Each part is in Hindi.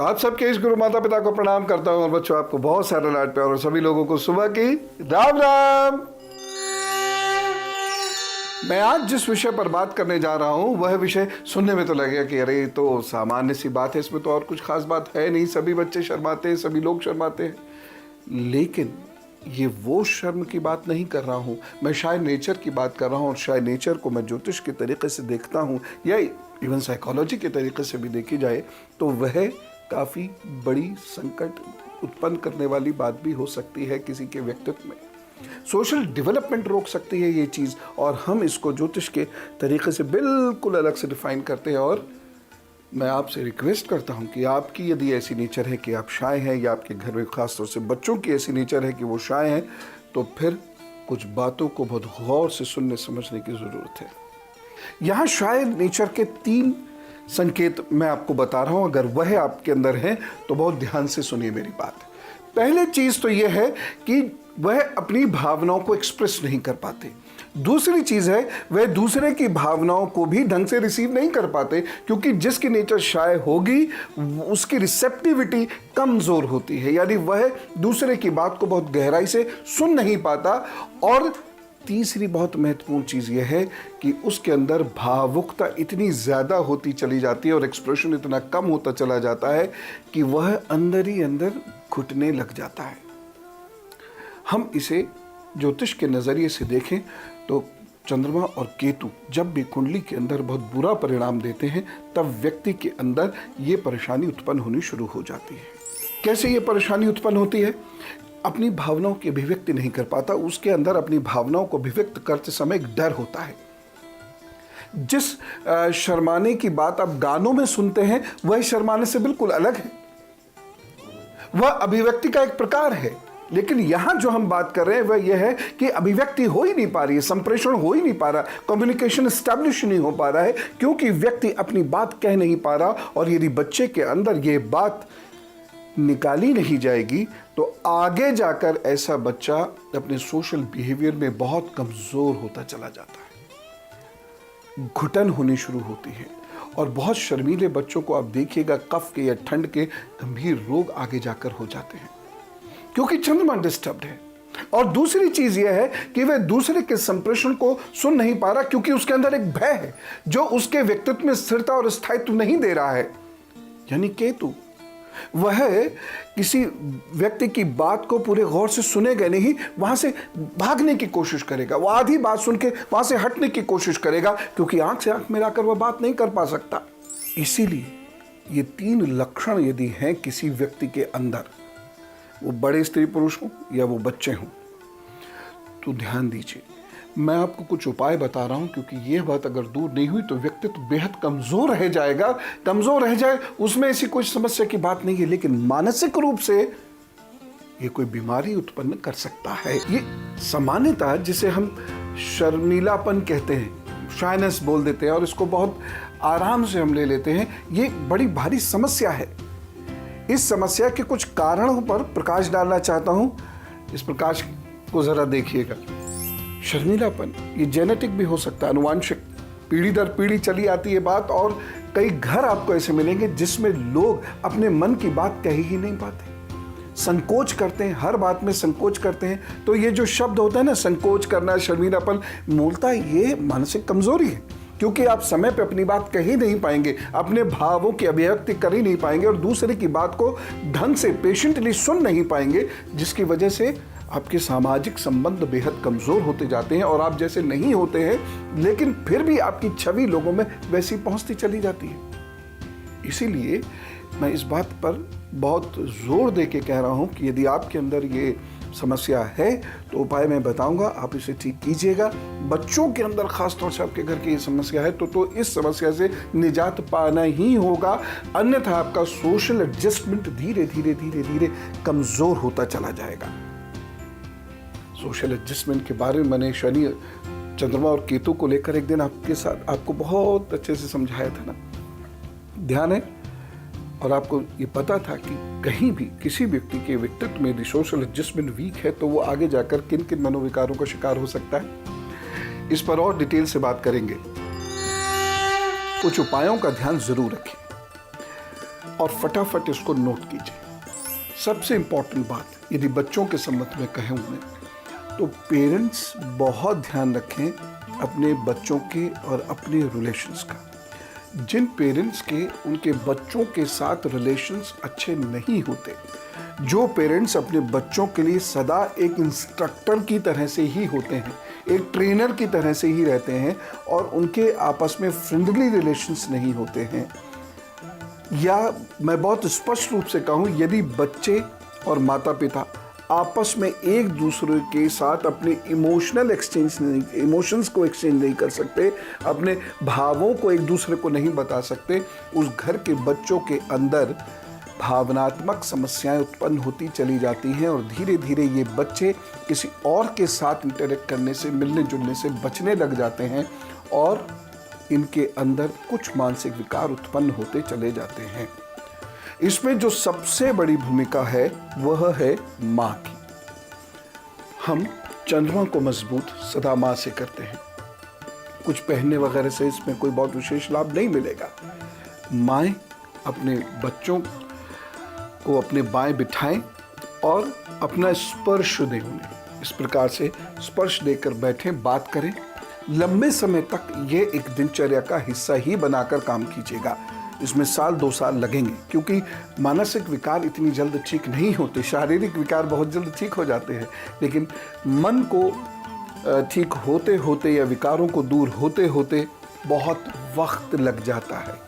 आप सबके इस गुरु माता पिता को प्रणाम करता हूं और बच्चों आपको बहुत सारा लाड प्यार और सभी लोगों को सुबह की राम राम। मैं आज जिस विषय पर बात करने जा रहा हूं वह विषय सुनने में तो लगेगा कि अरे तो सामान्य सी बात है, इसमें तो और कुछ खास बात है नहीं, सभी बच्चे शर्माते हैं, सभी लोग शर्माते हैं। लेकिन ये वो शर्म की बात नहीं कर रहा हूँ, मैं शायद नेचर की बात कर रहा हूँ। और शायद नेचर को मैं ज्योतिष के तरीके से देखता हूँ या इवन साइकोलॉजी के तरीके से भी देखी जाए तो वह काफ़ी बड़ी संकट उत्पन्न करने वाली बात भी हो सकती है किसी के व्यक्तित्व में। सोशल डेवलपमेंट रोक सकती है ये चीज़, और हम इसको ज्योतिष के तरीके से बिल्कुल अलग से डिफाइन करते हैं। और मैं आपसे रिक्वेस्ट करता हूं कि आपकी यदि ऐसी नेचर है कि आप शाय हैं या आपके घर में खास तौर से बच्चों की ऐसी नेचर है कि वो शाय हैं, तो फिर कुछ बातों को बहुत गौर से सुनने समझने की ज़रूरत है। यहाँ शाय नेचर के 3 संकेत मैं आपको बता रहा हूँ, अगर वह आपके अंदर है तो बहुत ध्यान से सुनिए मेरी बात। पहले चीज़ तो यह है कि वह अपनी भावनाओं को एक्सप्रेस नहीं कर पाते। दूसरी चीज़ है वह दूसरे की भावनाओं को भी ढंग से रिसीव नहीं कर पाते, क्योंकि जिसकी नेचर शाय होगी उसकी रिसेप्टिविटी कमज़ोर होती है, यानी वह दूसरे की बात को बहुत गहराई से सुन नहीं पाता। और तीसरी बहुत महत्वपूर्ण चीज़ यह है कि उसके अंदर भावुकता इतनी ज़्यादा होती चली जाती है और एक्सप्रेशन इतना कम होता चला जाता है कि वह अंदर ही अंदर घुटने लग जाता है। हम इसे ज्योतिष के नज़रिए से देखें तो चंद्रमा और केतु जब भी कुंडली के अंदर बहुत बुरा परिणाम देते हैं तब व्यक्ति के अंदर ये परेशानी उत्पन्न होनी शुरू हो जाती है। कैसे ये परेशानी उत्पन्न होती है? अपनी भावनाओं की अभिव्यक्ति नहीं कर पाता, उसके अंदर अपनी भावनाओं को अभिव्यक्त करते समय एक डर होता है। जिस शर्माने की बात आप गानों में सुनते हैं वह शर्माने से बिल्कुल अलग है, वह अभिव्यक्ति का एक प्रकार है। लेकिन यहां जो हम बात कर रहे हैं वह यह है कि अभिव्यक्ति हो ही नहीं पा रही है, संप्रेषण हो ही नहीं पा रहा, कम्युनिकेशन एस्टैब्लिश नहीं हो पा रहा है, क्योंकि व्यक्ति अपनी बात कह नहीं पा रहा। और यदि बच्चे के अंदर यह बात निकाली नहीं जाएगी तो आगे जाकर ऐसा बच्चा अपने सोशल बिहेवियर में बहुत कमजोर होता चला जाता है, घुटन होनी शुरू होती है। और बहुत शर्मीले बच्चों को आप देखिएगा कफ के या ठंड के गंभीर रोग आगे जाकर हो जाते हैं, क्योंकि चंद्रमा डिस्टर्ब्ड है। और दूसरी चीज यह है कि वह दूसरे के संप्रेषण को सुन नहीं पा रहा, क्योंकि उसके अंदर एक भय है जो उसके व्यक्तित्व में स्थिरता और स्थायित्व नहीं दे रहा है। यानी केतु वह किसी व्यक्ति की बात को पूरे गौर से सुनेगा नहीं, वहां से भागने की कोशिश करेगा, वो आधी बात सुन के वहां से हटने की कोशिश करेगा, क्योंकि आंख से आंख मिलाकर वह बात नहीं कर पा सकता। इसीलिए ये 3 लक्षण यदि हैं किसी व्यक्ति के अंदर, वो बड़े स्त्री पुरुष हों या वो बच्चे हों, तो ध्यान दीजिए। मैं आपको कुछ उपाय बता रहा हूं, क्योंकि यह बात अगर दूर नहीं हुई तो व्यक्तित्व बेहद कमजोर रह जाएगा। कमजोर रह जाए उसमें ऐसी कोई समस्या की बात नहीं है, लेकिन मानसिक रूप से ये कोई बीमारी उत्पन्न कर सकता है। ये सामान्यतः जिसे हम शर्मीलापन कहते हैं, शायनेस बोल देते हैं, और इसको बहुत आराम से हम ले लेते हैं। ये बड़ी भारी समस्या है। इस समस्या के कुछ कारणों पर प्रकाश डालना चाहता हूं। इस प्रकाश को जरा देखिएगा। शर्मीलापन ये जेनेटिक भी हो सकता है, अनुवांशिक, पीढ़ी दर पीढ़ी चली आती है बात। और कई घर आपको ऐसे मिलेंगे जिसमें लोग अपने मन की बात कह ही नहीं पाते, संकोच करते हैं, हर बात में संकोच करते हैं। तो ये जो शब्द होता है ना, संकोच करना, शर्मीलापन, मूलतः ये मानसिक कमजोरी है, क्योंकि आप समय पे अपनी बात कह ही नहीं पाएंगे, अपने भावों की अभिव्यक्ति कर ही नहीं पाएंगे और दूसरे की बात को ढंग से पेशेंटली सुन नहीं पाएंगे, जिसकी वजह से आपके सामाजिक संबंध बेहद कमज़ोर होते जाते हैं और आप जैसे नहीं होते हैं, लेकिन फिर भी आपकी छवि लोगों में वैसी पहुंचती चली जाती है। इसीलिए मैं इस बात पर बहुत ज़ोर दे के कह रहा हूं कि यदि आपके अंदर ये समस्या है तो उपाय मैं बताऊंगा, आप इसे ठीक कीजिएगा। बच्चों के अंदर खास तौर से आपके घर की ये समस्या है तो इस समस्या से निजात पाना ही होगा, अन्यथा आपका सोशल एडजस्टमेंट धीरे धीरे धीरे धीरे कमज़ोर होता चला जाएगा। सोशल एडजस्टमेंट के बारे में मैंने शनि, चंद्रमा और केतु को लेकर एक दिन आपको बहुत अच्छे से समझाया था ना, ध्यान है? और आपको ये पता था कि कहीं भी किसी व्यक्ति के व्यक्तित्व में यदि सोशल एडजस्टमेंट वीक है तो वो आगे जाकर किन किन मनोविकारों का शिकार हो सकता है। इस पर और डिटेल से बात करेंगे। कुछ उपायों का ध्यान जरूर रखें। और फटाफट इसको नोट कीजिए। सबसे इम्पॉर्टेंट बात यदि बच्चों के संबंध में कहें उन्हें, तो पेरेंट्स बहुत ध्यान रखें अपने बच्चों के और अपने रिलेशंस का। जिन पेरेंट्स के उनके बच्चों के साथ रिलेशंस अच्छे नहीं होते, जो पेरेंट्स अपने बच्चों के लिए सदा एक इंस्ट्रक्टर की तरह से ही होते हैं, एक ट्रेनर की तरह से ही रहते हैं और उनके आपस में फ्रेंडली रिलेशंस नहीं होते हैं, या मैं बहुत स्पष्ट रूप से कहूँ, यदि बच्चे और माता पिता आपस में एक दूसरे के साथ अपने इमोशंस को एक्सचेंज नहीं कर सकते, अपने भावों को एक दूसरे को नहीं बता सकते, उस घर के बच्चों के अंदर भावनात्मक समस्याएं उत्पन्न होती चली जाती हैं और धीरे धीरे ये बच्चे किसी और के साथ इंटरेक्ट करने से, मिलने जुलने से बचने लग जाते हैं और इनके अंदर कुछ मानसिक विकार उत्पन्न होते चले जाते हैं। इसमें जो सबसे बड़ी भूमिका है वह है माँ की। हम चंद्रमा को मजबूत सदा माँ से करते हैं। कुछ पहनने वगैरह से इसमें कोई बहुत विशेष लाभ नहीं मिलेगा। माएँ अपने बच्चों को अपने बाएं बिठाएं और अपना स्पर्श दें उन्हें। इस प्रकार से स्पर्श देकर बैठें, बात करें। लंबे समय तक ये एक दिनचर्या का हिस्सा ही बनाकर काम कीजिएगा। इसमें साल 2 साल लगेंगे, क्योंकि मानसिक विकार इतनी जल्द ठीक नहीं होते। शारीरिक विकार बहुत जल्द ठीक हो जाते हैं, लेकिन मन को ठीक होते होते या विकारों को दूर होते होते बहुत वक्त लग जाता है।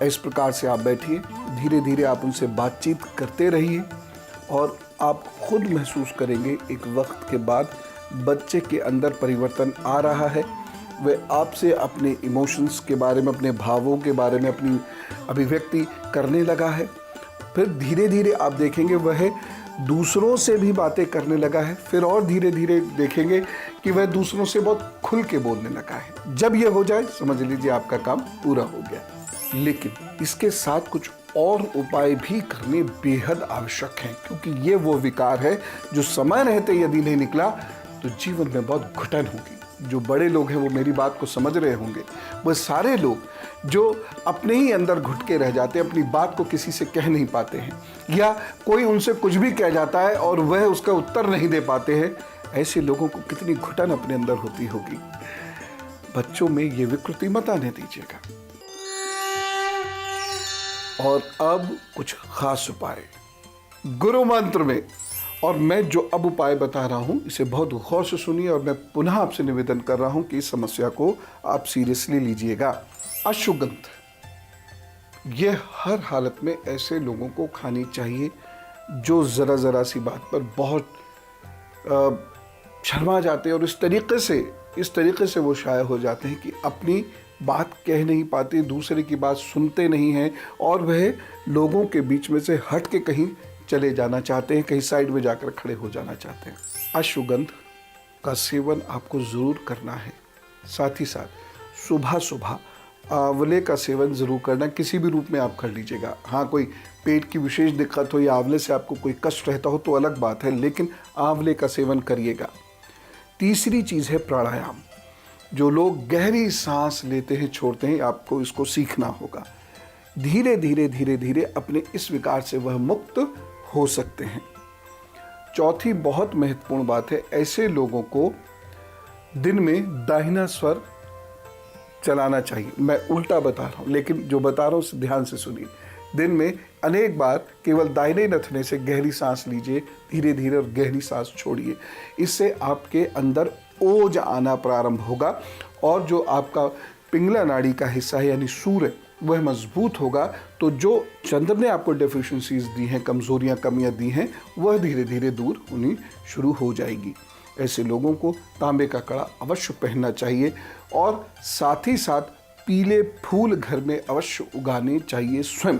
इस प्रकार से आप बैठिए, धीरे धीरे आप उनसे बातचीत करते रहिए और आप खुद महसूस करेंगे एक वक्त के बाद बच्चे के अंदर परिवर्तन आ रहा है। वह आपसे अपने इमोशंस के बारे में, अपने भावों के बारे में अपनी अभिव्यक्ति करने लगा है। फिर धीरे धीरे आप देखेंगे वह दूसरों से भी बातें करने लगा है। फिर और धीरे धीरे देखेंगे कि वह दूसरों से बहुत खुल के बोलने लगा है। जब यह हो जाए समझ लीजिए आपका काम पूरा हो गया। लेकिन इसके साथ कुछ और उपाय भी करने बेहद आवश्यक हैं, क्योंकि ये वो विकार है जो समय रहते यदि नहीं निकला तो जीवन में बहुत घुटन होगी। जो बड़े लोग हैं वो मेरी बात को समझ रहे होंगे। वो सारे लोग जो अपने ही अंदर घुट के रह जाते हैं, अपनी बात को किसी से कह नहीं पाते हैं, या कोई उनसे कुछ भी कह जाता है और वह उसका उत्तर नहीं दे पाते हैं, ऐसे लोगों को कितनी घुटन अपने अंदर होती होगी। बच्चों में ये विकृति मत आने दीजिएगा। और अब कुछ खास उपाय गुरु मंत्र में, और मैं जो अब उपाय बता रहा हूं इसे बहुत गौर से सुनिए और मैं पुनः आपसे निवेदन कर रहा हूं कि इस समस्या को आप सीरियसली लीजिएगा। अश्वगंध, यह हर हालत में ऐसे लोगों को खानी चाहिए जो ज़रा सी बात पर बहुत शर्मा जाते हैं और इस तरीके से वो शाये हो जाते हैं कि अपनी बात कह नहीं पाते, दूसरे की बात सुनते नहीं हैं और वह लोगों के बीच में से हट के कहीं चले जाना चाहते हैं, कहीं साइड में जाकर खड़े हो जाना चाहते हैं। अश्वगंध का सेवन आपको ज़रूर करना है। साथ ही साथ सुबह सुबह आंवले का सेवन ज़रूर करना, किसी भी रूप में आप कर लीजिएगा। हाँ, कोई पेट की विशेष दिक्कत हो या आंवले से आपको कोई कष्ट रहता हो तो अलग बात है, लेकिन आंवले का सेवन करिएगा। तीसरी चीज़ है प्राणायाम। जो लोग गहरी सांस लेते हैं छोड़ते हैं, आपको इसको सीखना होगा। धीरे धीरे अपने इस विकार से वह मुक्त हो सकते हैं। चौथी बहुत महत्वपूर्ण बात है, ऐसे लोगों को दिन में दाहिना स्वर चलाना चाहिए। मैं उल्टा बता रहा हूँ, लेकिन जो बता रहा हूँ उसे ध्यान से सुनिए। दिन में अनेक बार केवल दाहिने नथने से गहरी सांस लीजिए, धीरे धीरे और गहरी सांस छोड़िए। इससे आपके अंदर ओज आना प्रारंभ होगा और जो आपका पिंगला नाड़ी का हिस्सा है यानी सूर्य, वह मजबूत होगा। तो जो चंद्र ने आपको डेफिशिएंसीज दी हैं, कमजोरियां, कमियां दी हैं, वह धीरे धीरे दूर होनी शुरू हो जाएगी। ऐसे लोगों को तांबे का कड़ा अवश्य पहनना चाहिए और साथ ही साथ पीले फूल घर में अवश्य उगाने चाहिए स्वयं,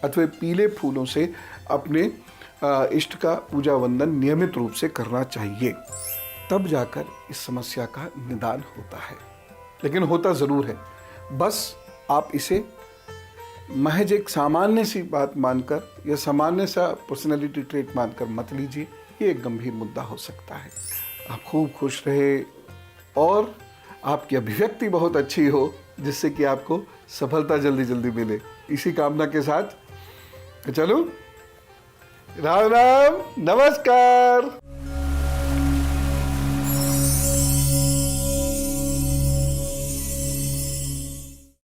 अथवा पीले फूलों से अपने इष्ट का पूजा वंदन नियमित रूप से करना चाहिए। तब जाकर इस समस्या का निदान होता है। लेकिन होता ज़रूर है, बस आप इसे महज एक सामान्य सी बात मानकर या सामान्य सा पर्सनैलिटी ट्रेट मानकर मत लीजिए। ये एक गंभीर मुद्दा हो सकता है। आप खूब खुश रहे और आपकी अभिव्यक्ति बहुत अच्छी हो, जिससे कि आपको सफलता जल्दी जल्दी मिले। इसी कामना के साथ चलो, राम राम, नमस्कार।